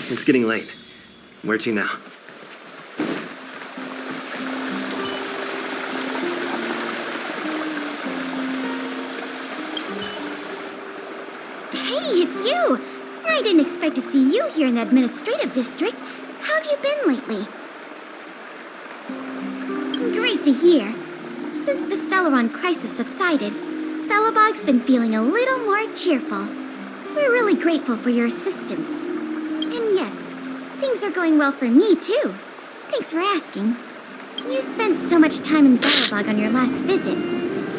It's getting late. Where to now? Hey, it's you! I didn't expect to see you here in the administrative district. How have you been lately? Great to hear. Since the Stellaron crisis subsided, Belobog's been feeling a little more cheerful. We're really grateful for your assistance. And yes, things are going well for me, too. Thanks for asking. You spent so much time in Belobog on your last visit.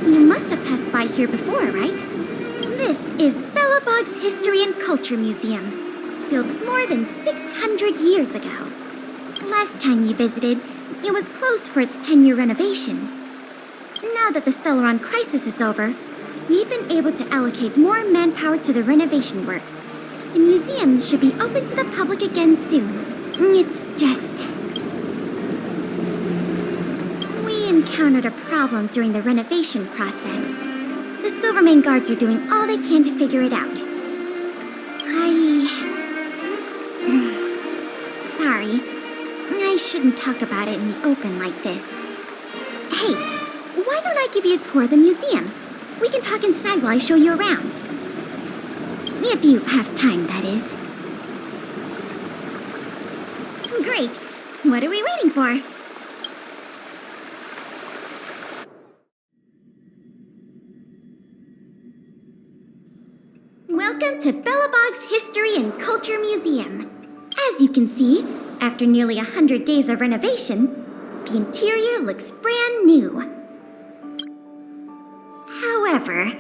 You must have passed by here before, right? This is Belobog's History and Culture Museum, built more than 600 years ago. Last time you visited, it was closed for its 10-year renovation. Now that the Stellaron crisis is over, we've been able to allocate more manpower to the renovation works. The museum should be open to the public again soon. It's just... we encountered a problem during the renovation process. The Silvermane guards are doing all they can to figure it out. Sorry. I shouldn't talk about it in the open like this. Hey, why don't I give you a tour of the museum? We can talk inside while I show you around. If you have time, that is. Great. What are we waiting for? Welcome to Belobog's History and Culture Museum. As you can see, after nearly 100 days of renovation, the interior looks brand new. However,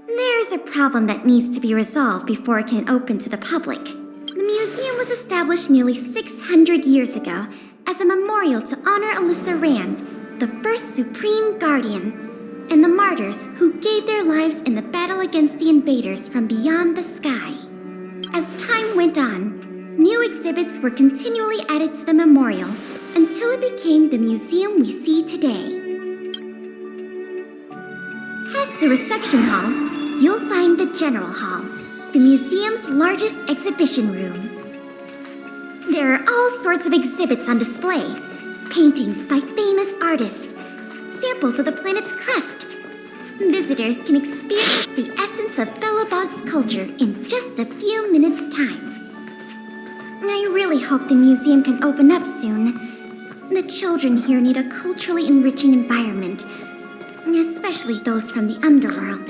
there's a problem that needs to be resolved before it can open to the public. The museum was established nearly 600 years ago as a memorial to honor Alyssa Rand, the first Supreme Guardian, and the martyrs who gave their lives in the battle against the invaders from beyond the sky. As time went on, new exhibits were continually added to the memorial until it became the museum we see today. Past the reception hall, you'll find the General Hall, the museum's largest exhibition room. There are all sorts of exhibits on display, paintings by famous artists, samples of the planet's crust. Visitors can experience the essence of Belobog's culture in just a few minutes' time. I really hope the museum can open up soon. The children here need a culturally enriching environment, especially those from the underworld.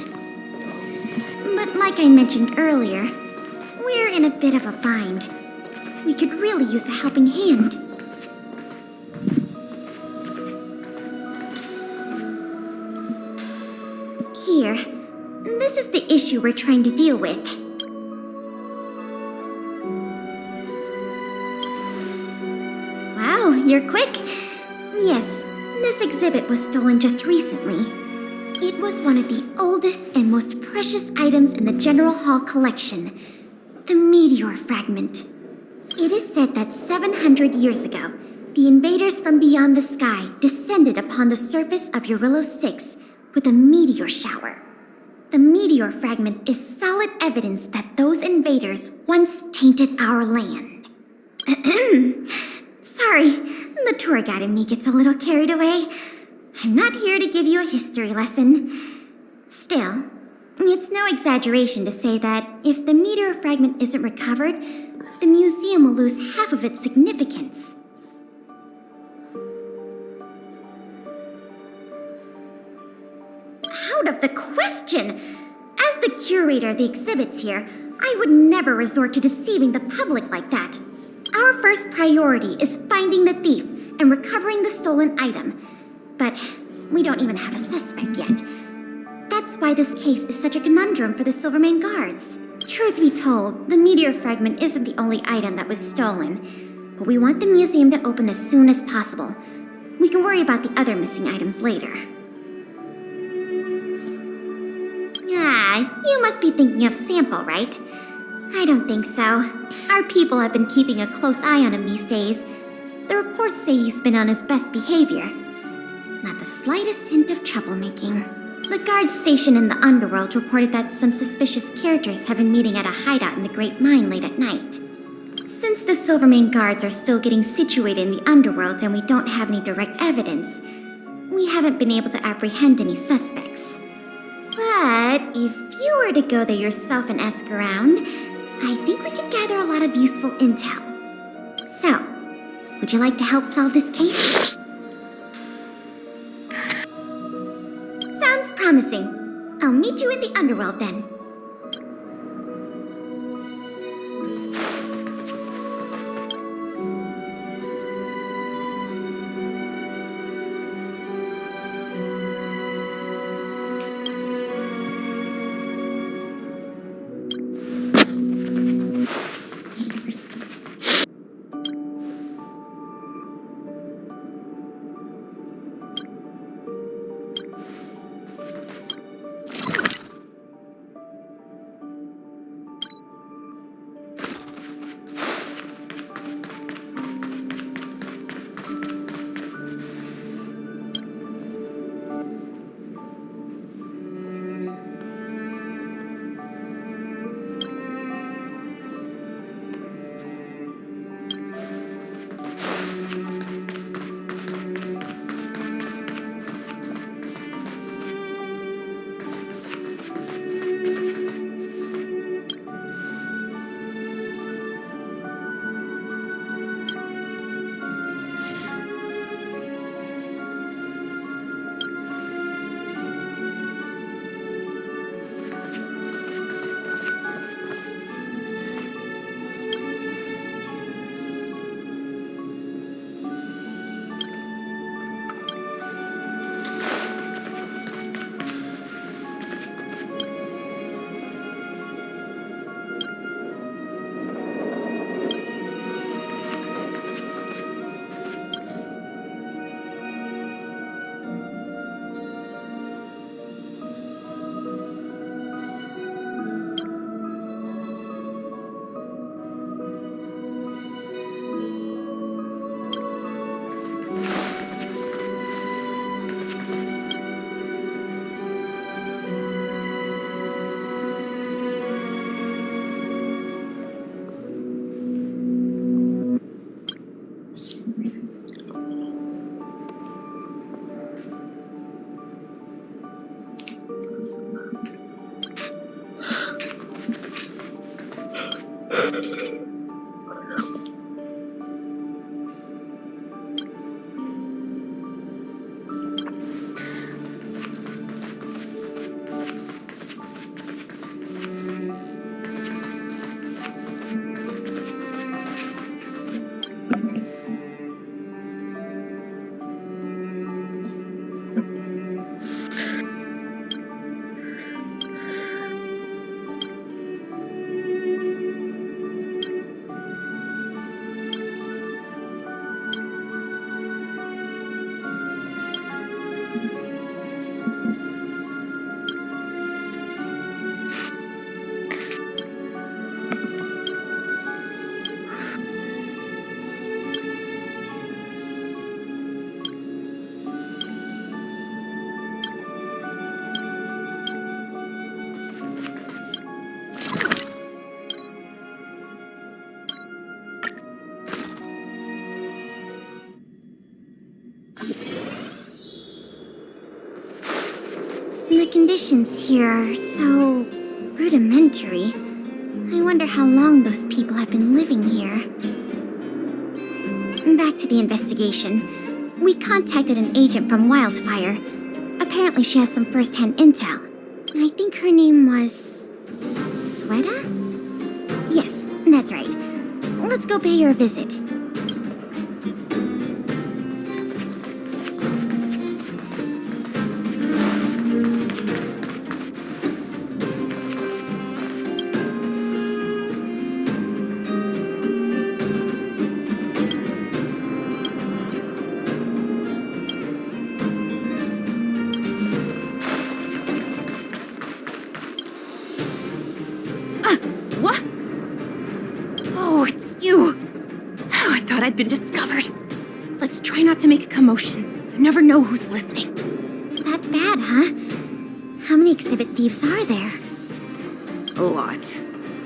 But like I mentioned earlier, we're in a bit of a bind. We could really use a helping hand. Here, this is the issue we're trying to deal with. Wow, you're quick. Yes, this exhibit was stolen just recently. It was one of the oldest and most precious items in the General Hall collection, the meteor fragment. It is said that 700 years ago, the invaders from beyond the sky descended upon the surface of Eurillo 6 with a meteor shower. The meteor fragment is solid evidence that those invaders once tainted our land. Sorry, the tour guide in me gets a little carried away. I'm not here to give you a history lesson. Still, it's no exaggeration to say that if the meteor fragment isn't recovered, the museum will lose half of its significance. Out of the question! As the curator of the exhibits here, I would never resort to deceiving the public like that. Our first priority is finding the thief and recovering the stolen item. But we don't even have a suspect yet. That's why this case is such a conundrum for the Silvermane guards. Truth be told, the meteor fragment isn't the only item that was stolen, but we want the museum to open as soon as possible. We can worry about the other missing items later. Ah, you must be thinking of Sample, right? I don't think so. Our people have been keeping a close eye on him these days. The reports say he's been on his best behavior. Not the slightest hint of troublemaking. The guard station in the underworld reported that some suspicious characters have been meeting at a hideout in the Great Mine late at night. Since the Silvermane guards are still getting situated in the underworld and we don't have any direct evidence, we haven't been able to apprehend any suspects. But if you were to go there yourself and ask around, I think we could gather a lot of useful intel. So, would you like to help solve this case? Sounds promising. I'll meet you in the underworld then. The conditions here are so rudimentary. I wonder how long those people have been living here. Back to the investigation. We contacted an agent from Wildfire. Apparently she has some first-hand intel. I think her name was... Sweta? Yes, that's right. Let's go pay her a visit. What? Oh, it's you! Oh, I thought I'd been discovered. Let's try not to make a commotion. You never know who's listening. That bad, huh? How many exhibit thieves are there? A lot.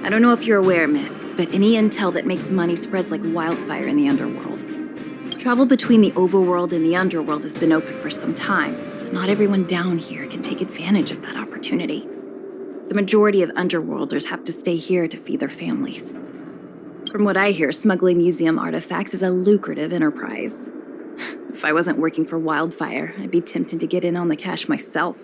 I don't know if you're aware, miss, but any intel that makes money spreads like wildfire in the underworld. Travel between the overworld and the underworld has been open for some time. Not everyone down here can take advantage of that opportunity. The majority of underworlders have to stay here to feed their families. From what I hear, smuggling museum artifacts is a lucrative enterprise. If I wasn't working for Wildfire, I'd be tempted to get in on the cash myself.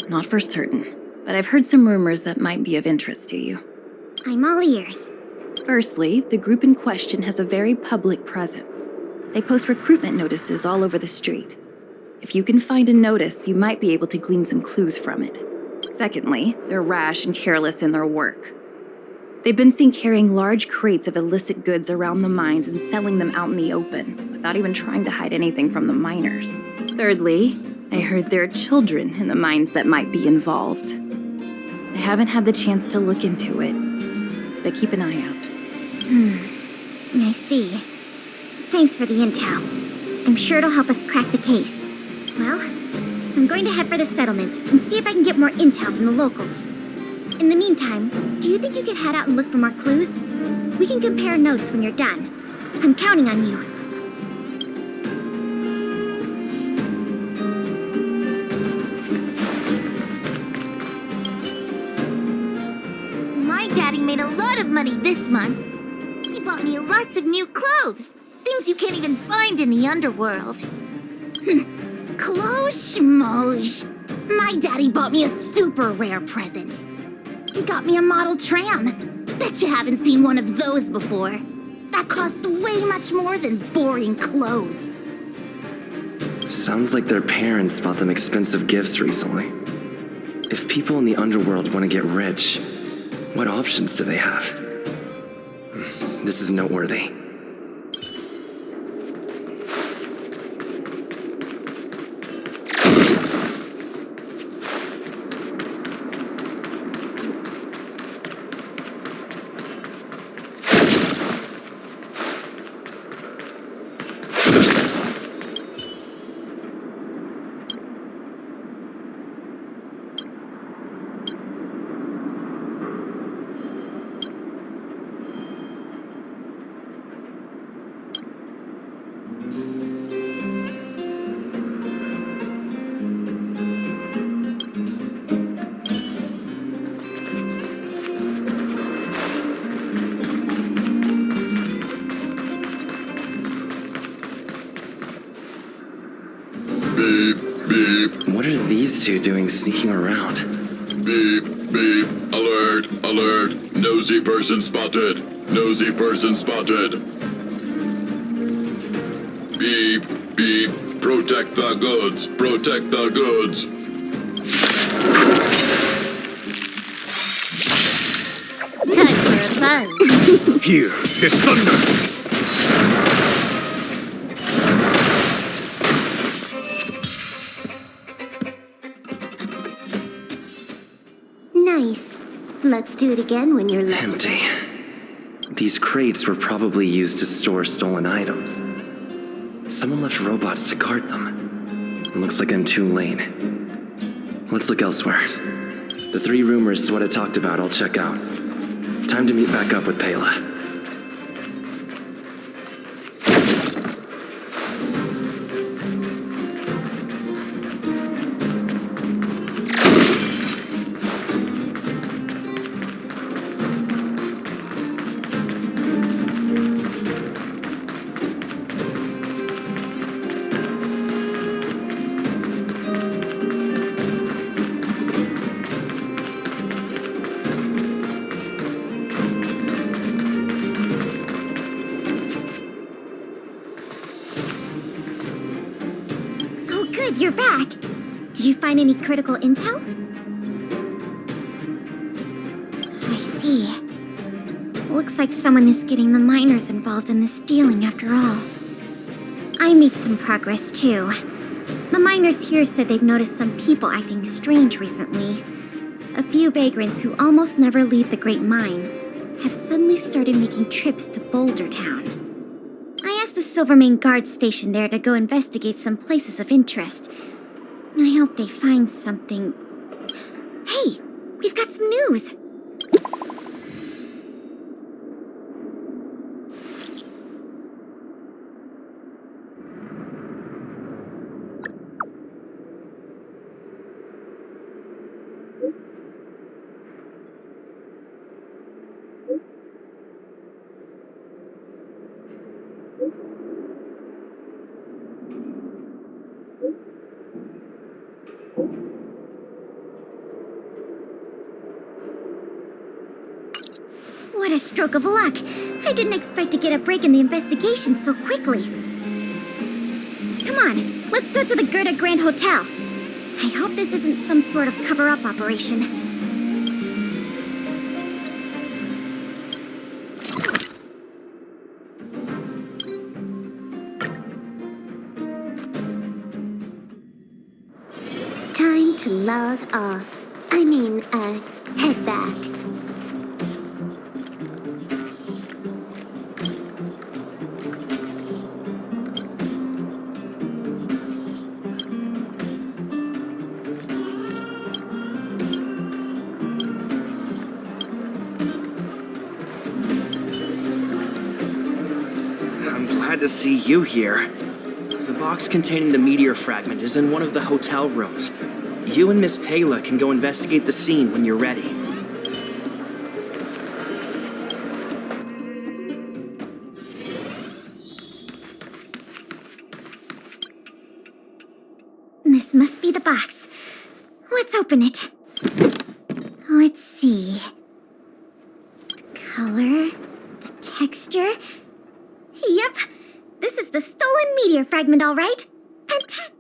Not for certain, but I've heard some rumors that might be of interest to you. I'm all ears. Firstly, the group in question has a very public presence. They post recruitment notices all over the street. If you can find a notice, you might be able to glean some clues from it. Secondly, they're rash and careless in their work. They've been seen carrying large crates of illicit goods around the mines and selling them out in the open, without even trying to hide anything from the miners. Thirdly, I heard there are children in the mines that might be involved. I haven't had the chance to look into it, but keep an eye out. I see. Thanks for the intel. I'm sure it'll help us crack the case. Well, I'm going to head for the settlement and see if I can get more intel from the locals. In the meantime, do you think you could head out and look for more clues? We can compare notes when you're done. I'm counting on you. My daddy made a lot of money this month. He bought me lots of new clothes. Things you can't even find in the underworld. Clothes schmoes. My daddy bought me a super rare present. He got me a model tram. Bet you haven't seen one of those before. That costs way much more than boring clothes. Sounds like their parents bought them expensive gifts recently. If people in the underworld want to get rich, what options do they have? This is noteworthy. Beep, beep. What are these two doing sneaking around? Beep, beep. Alert, alert. Nosy person spotted. Nosy person spotted. Beep, beep. Protect the goods. Protect the goods. Time for a buzz. Here, the thunder! Nice. Let's do it again when you're level. Empty. These crates were probably used to store stolen items. Someone left robots to guard them. It looks like I'm too late. Let's look elsewhere. The 3 rumors is what I talked about. I'll check out. Time to meet back up with Pela. Good, you're back. Did you find any critical intel? I see. Looks like someone is getting the miners involved in the stealing after all. I made some progress too. The miners here said they've noticed some people acting strange recently. A few vagrants who almost never leave the Great Mine have suddenly started making trips to Boulder Town. I asked the Silvermane guard stationed there to go investigate some places of interest, I hope they find something. Hey, we've got some news. What a stroke of luck! I didn't expect to get a break in the investigation so quickly. Come on, let's go to the Gerda Grand Hotel. I hope this isn't some sort of cover-up operation. Time to log off. Head back. I'm glad to see you here. The box containing the meteor fragment is in one of the hotel rooms. You and Miss Payla can go investigate the scene when you're ready. This must be the box. Let's open it. Let's see. The color, the texture. Yep, this is the stolen meteor fragment, all right. Fantastic.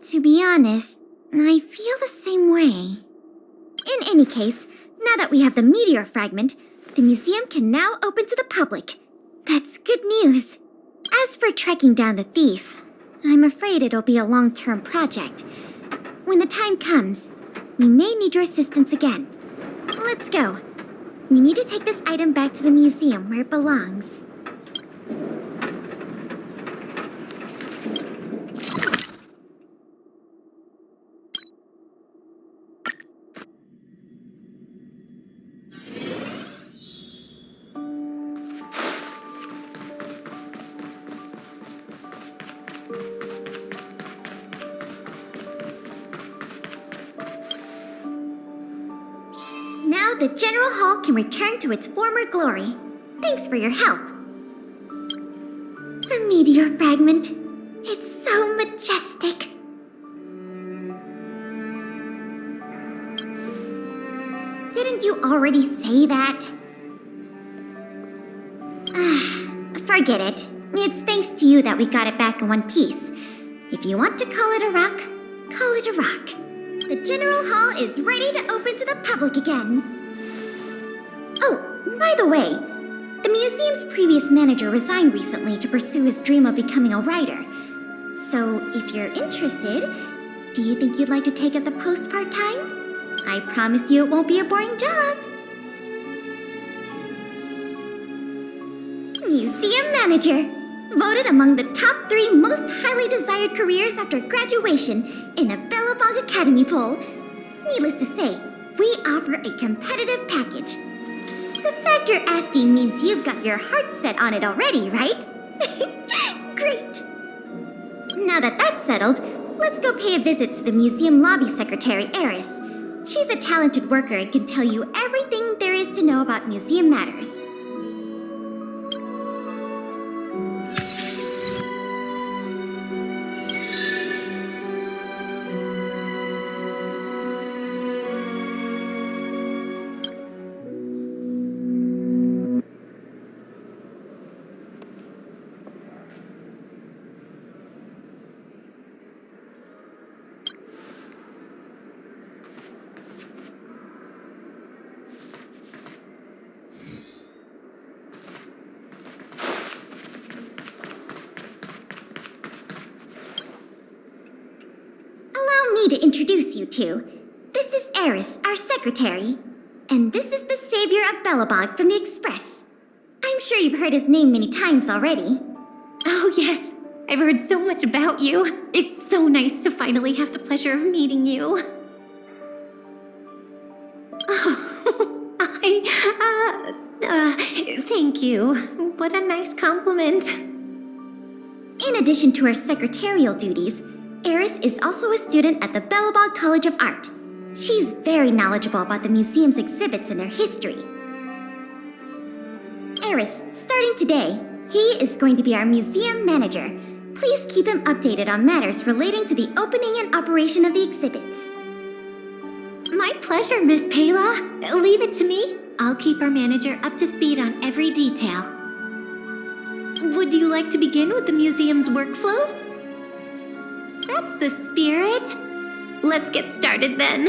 To be honest, I feel the same way. In any case, now that we have the meteor fragment, the museum can now open to the public. That's good news. As for tracking down the thief, I'm afraid it'll be a long-term project. When the time comes, we may need your assistance again. Let's go. We need to take this item back to the museum where it belongs. Now the General Hall can return to its former glory. Thanks for your help. The meteor fragment. It's so majestic. Didn't you already say that? Forget it. It's thanks to you that we got it back in one piece. If you want to call it a rock, call it a rock. The General Hall is ready to open to the public again. Oh, by the way, the museum's previous manager resigned recently to pursue his dream of becoming a writer. So, if you're interested, do you think you'd like to take up the post part-time? I promise you it won't be a boring job. Museum manager. Voted among the top 3 most highly desired careers after graduation in a Bellabog Academy poll. Needless to say, we offer a competitive package. The fact you're asking means you've got your heart set on it already, right? Great! Now that that's settled, let's go pay a visit to the museum lobby secretary, Eris. She's a talented worker and can tell you everything there is to know about museum matters. To introduce you to. This is Eris, our secretary. And this is the savior of Bellabog from the Express. I'm sure you've heard his name many times already. Oh Oh, yes. I've heard so much about you. It's so nice to finally have the pleasure of meeting you. Oh, thank you. What a nice compliment. In addition to her secretarial duties, Eris is also a student at the Belobog College of Art. She's very knowledgeable about the museum's exhibits and their history. Eris, starting today, he is going to be our museum manager. Please keep him updated on matters relating to the opening and operation of the exhibits. My pleasure, Miss Payla. Leave it to me. I'll keep our manager up to speed on every detail. Would you like to begin with the museum's workflows? That's the spirit. Let's get started then.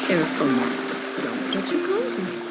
Careful now. Don't get your clothes wet.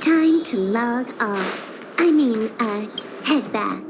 Time to log off. I mean, head back.